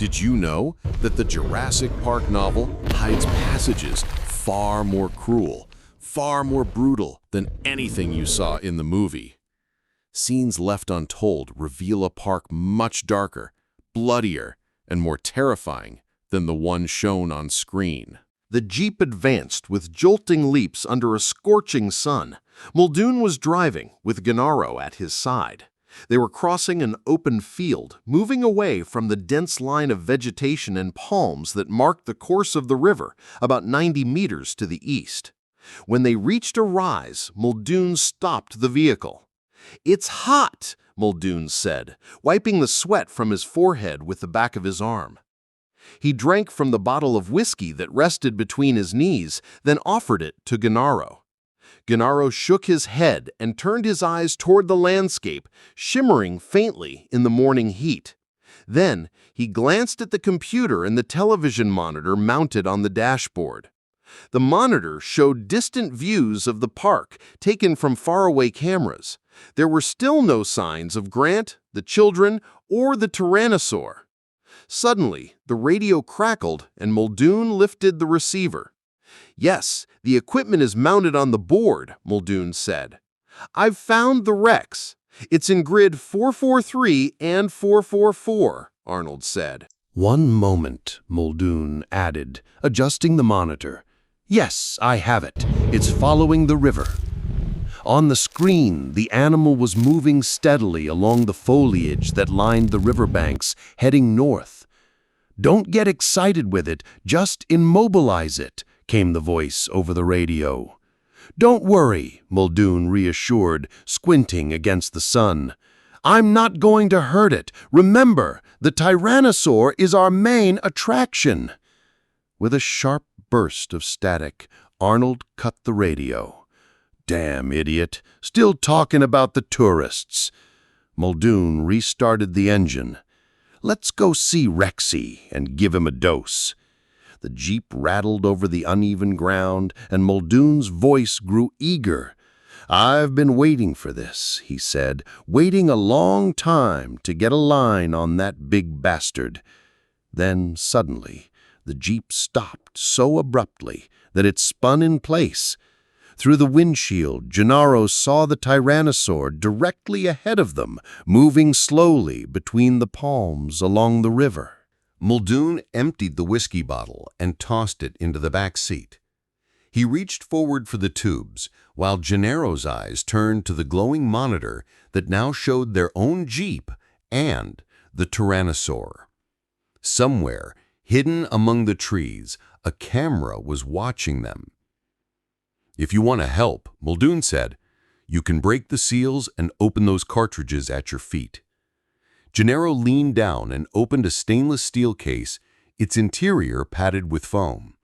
Did you know that the Jurassic Park novel hides passages far more cruel, far more brutal than anything you saw in the movie? Scenes left untold reveal a park much darker, bloodier, and more terrifying than the one shown on screen. The jeep advanced with jolting leaps under a scorching sun. Muldoon was driving, with Gennaro at his side. They were crossing an open field, moving away from the dense line of vegetation and palms that marked the course of the river, about 90 meters to the east. When they reached a rise, Muldoon stopped the vehicle. "It's hot," Muldoon said, wiping the sweat from his forehead with the back of his arm. He drank from the bottle of whiskey that rested between his knees, then offered it to Gennaro. Gennaro shook his head and turned his eyes toward the landscape, shimmering faintly in the morning heat. Then he glanced at the computer and the television monitor mounted on the dashboard. The monitor showed distant views of the park taken from faraway cameras. There were still no signs of Grant, the children, or the Tyrannosaur. Suddenly, the radio crackled and Muldoon lifted the receiver. "Yes, the equipment is mounted on the board," Muldoon said. "I've found the Rex. It's in grid 443 and 444, Arnold said. "One moment," Muldoon added, adjusting the monitor. "Yes, I have it. It's following the river." On the screen, the animal was moving steadily along the foliage that lined the riverbanks, heading north. "Don't get excited with it, just immobilize it," came the voice over the radio. "Don't worry," Muldoon reassured, squinting against the sun. "I'm not going to hurt it. Remember, the Tyrannosaur is our main attraction." With a sharp burst of static, Arnold cut the radio. "Damn idiot, still talking about the tourists." Muldoon restarted the engine. "Let's go see Rexy and give him a dose." The jeep rattled over the uneven ground, and Muldoon's voice grew eager. "I've been waiting for this," he said, "waiting a long time to get a line on that big bastard." Then, suddenly, the jeep stopped so abruptly that it spun in place. Through the windshield, Gennaro saw the Tyrannosaur directly ahead of them, moving slowly between the palms along the river. Muldoon emptied the whiskey bottle and tossed it into the back seat. He reached forward for the tubes, while Gennaro's eyes turned to the glowing monitor that now showed their own jeep and the Tyrannosaur. Somewhere, hidden among the trees, a camera was watching them. "If you want to help," Muldoon said, "you can break the seals and open those cartridges at your feet." Gennaro leaned down and opened a stainless steel case, its interior padded with foam.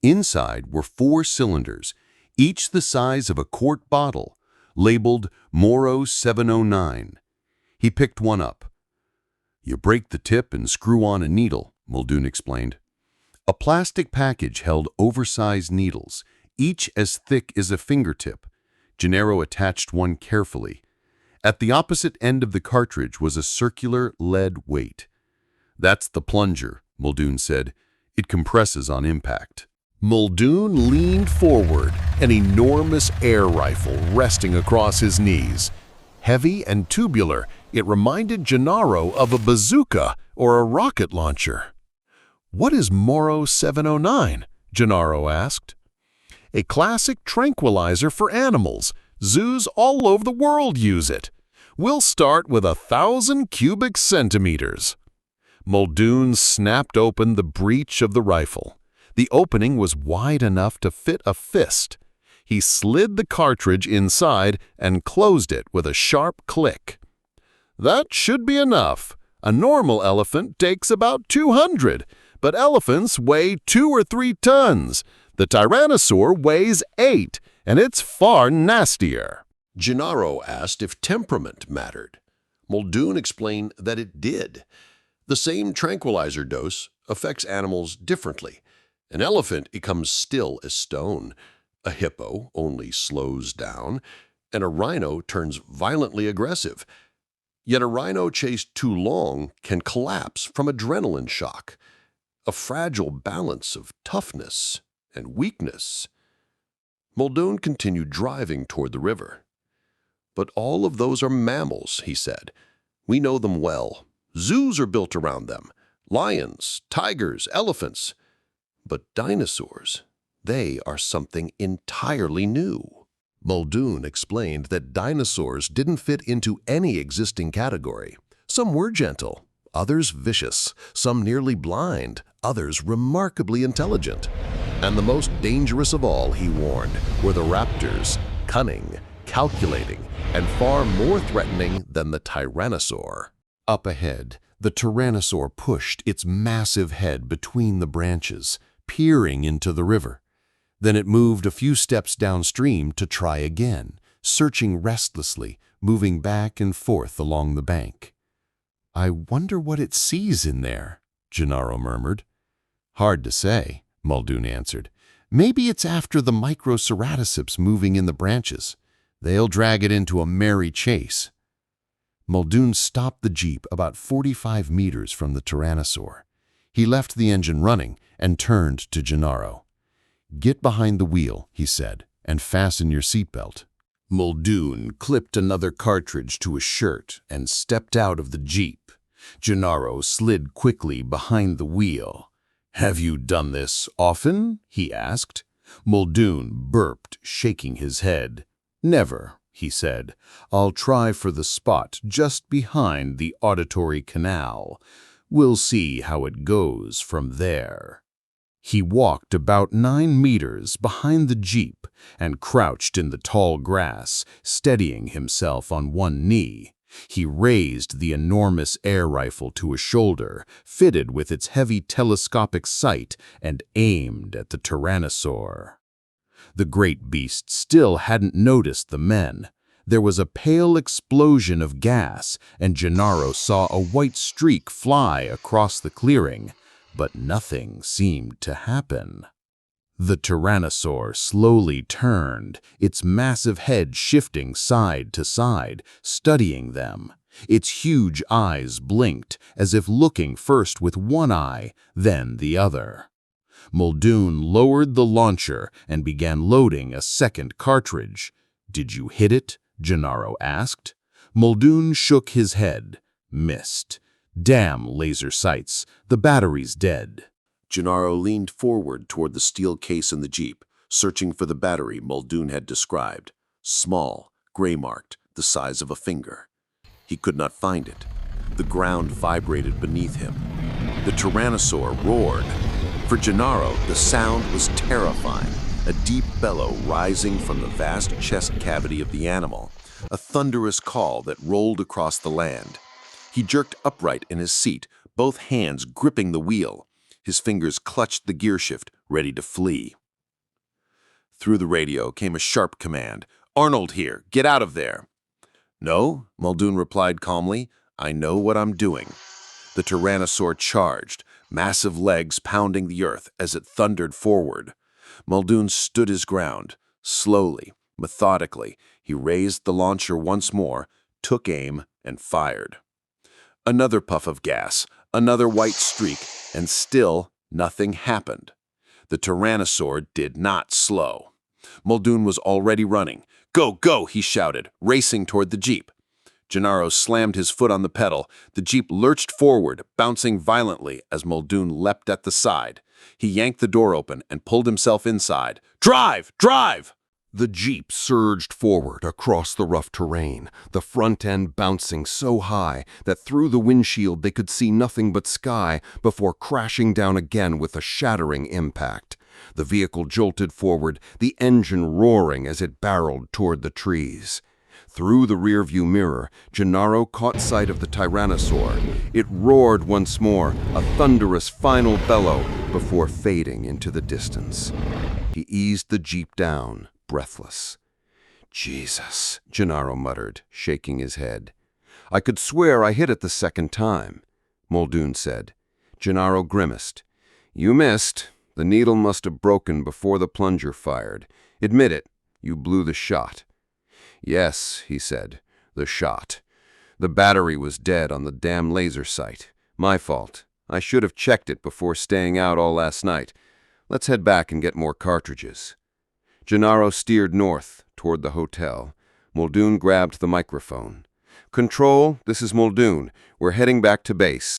Inside were 4 cylinders, each the size of a quart bottle, labeled Moro 709. He picked one up. "You break the tip and screw on a needle," Muldoon explained. A plastic package held oversized needles, each as thick as a fingertip. Gennaro attached one carefully. At the opposite end of the cartridge was a circular lead weight. "That's the plunger," Muldoon said. "It compresses on impact." Muldoon leaned forward, an enormous air rifle resting across his knees. Heavy and tubular, it reminded Gennaro of a bazooka or a rocket launcher. "What is Moro 709? Gennaro asked. "A classic tranquilizer for animals. Zoos all over the world use it. We'll start with 1,000 cubic centimeters." Muldoon snapped open the breech of the rifle. The opening was wide enough to fit a fist. He slid the cartridge inside and closed it with a sharp click. "That should be enough. A normal elephant takes about 200, but elephants weigh 2 or 3 tons. The Tyrannosaur weighs 8, and it's far nastier." Gennaro asked if temperament mattered. Muldoon explained that it did. The same tranquilizer dose affects animals differently. An elephant becomes still as stone. A hippo only slows down, and a rhino turns violently aggressive. Yet a rhino chased too long can collapse from adrenaline shock, a fragile balance of toughness and weakness. Muldoon continued driving toward the river. But all of those are mammals, he said. We know them well. Zoos are built around them. Lions, tigers, elephants. But dinosaurs, they are something entirely new. Muldoon explained that dinosaurs didn't fit into any existing category. Some were gentle, others vicious, some nearly blind, others remarkably intelligent. And the most dangerous of all, he warned, were the raptors, cunning, calculating, and far more threatening than the tyrannosaur. Up ahead, the tyrannosaur pushed its massive head between the branches, peering into the river. Then it moved a few steps downstream to try again, searching restlessly, moving back and forth along the bank. "I wonder what it sees in there," Gennaro murmured. "Hard to say," Muldoon answered. "Maybe it's after the microceratops moving in the branches. They'll drag it into a merry chase." Muldoon stopped the jeep about 45 meters from the tyrannosaur. He left the engine running and turned to Gennaro. "Get behind the wheel," he said, "and fasten your seatbelt." Muldoon clipped another cartridge to his shirt and stepped out of the jeep. Gennaro slid quickly behind the wheel. "Have you done this often?" he asked. Muldoon burped, shaking his head. "Never," he said. "I'll try for the spot just behind the auditory canal. We'll see how it goes from there." He walked about 9 meters behind the jeep and crouched in the tall grass, steadying himself on one knee. He raised the enormous air rifle to his shoulder, fitted with its heavy telescopic sight, and aimed at the tyrannosaur. The great beast still hadn't noticed the men. There was a pale explosion of gas, and Gennaro saw a white streak fly across the clearing, but nothing seemed to happen. The tyrannosaur slowly turned, its massive head shifting side to side, studying them. Its huge eyes blinked, as if looking first with one eye, then the other. Muldoon lowered the launcher and began loading a second cartridge. "Did you hit it?" Gennaro asked. Muldoon shook his head. "Missed. Damn laser sights, the battery's dead." Gennaro leaned forward toward the steel case in the jeep, searching for the battery Muldoon had described. Small, gray-marked, the size of a finger. He could not find it. The ground vibrated beneath him. The tyrannosaur roared. For Gennaro, the sound was terrifying, a deep bellow rising from the vast chest cavity of the animal, a thunderous call that rolled across the land. He jerked upright in his seat, both hands gripping the wheel. His fingers clutched the gearshift, ready to flee. Through the radio came a sharp command. "Arnold here, get out of there." "No," Muldoon replied calmly, "I know what I'm doing." The tyrannosaur charged, massive legs pounding the earth as it thundered forward. Muldoon stood his ground. Slowly, methodically, he raised the launcher once more, took aim, and fired. Another puff of gas, another white streak, and still nothing happened. The tyrannosaur did not slow. Muldoon was already running. "Go, go," he shouted, racing toward the jeep. Gennaro slammed his foot on the pedal. The jeep lurched forward, bouncing violently as Muldoon leapt at the side. He yanked the door open and pulled himself inside. "Drive! Drive!" The jeep surged forward across the rough terrain, the front end bouncing so high that through the windshield they could see nothing but sky before crashing down again with a shattering impact. The vehicle jolted forward, the engine roaring as it barreled toward the trees. Through the rearview mirror, Gennaro caught sight of the tyrannosaur. It roared once more, a thunderous final bellow, before fading into the distance. He eased the jeep down, breathless. "Jesus," Gennaro muttered, shaking his head. "I could swear I hit it the second time," Muldoon said. Gennaro grimaced. "You missed. The needle must have broken before the plunger fired. Admit it, you blew the shot." "Yes," he said, "the shot. The battery was dead on the damn laser sight. My fault. I should have checked it before staying out all last night. Let's head back and get more cartridges. Gennaro steered north, toward the hotel. Muldoon grabbed the microphone. Control, this is Muldoon. We're heading back to base.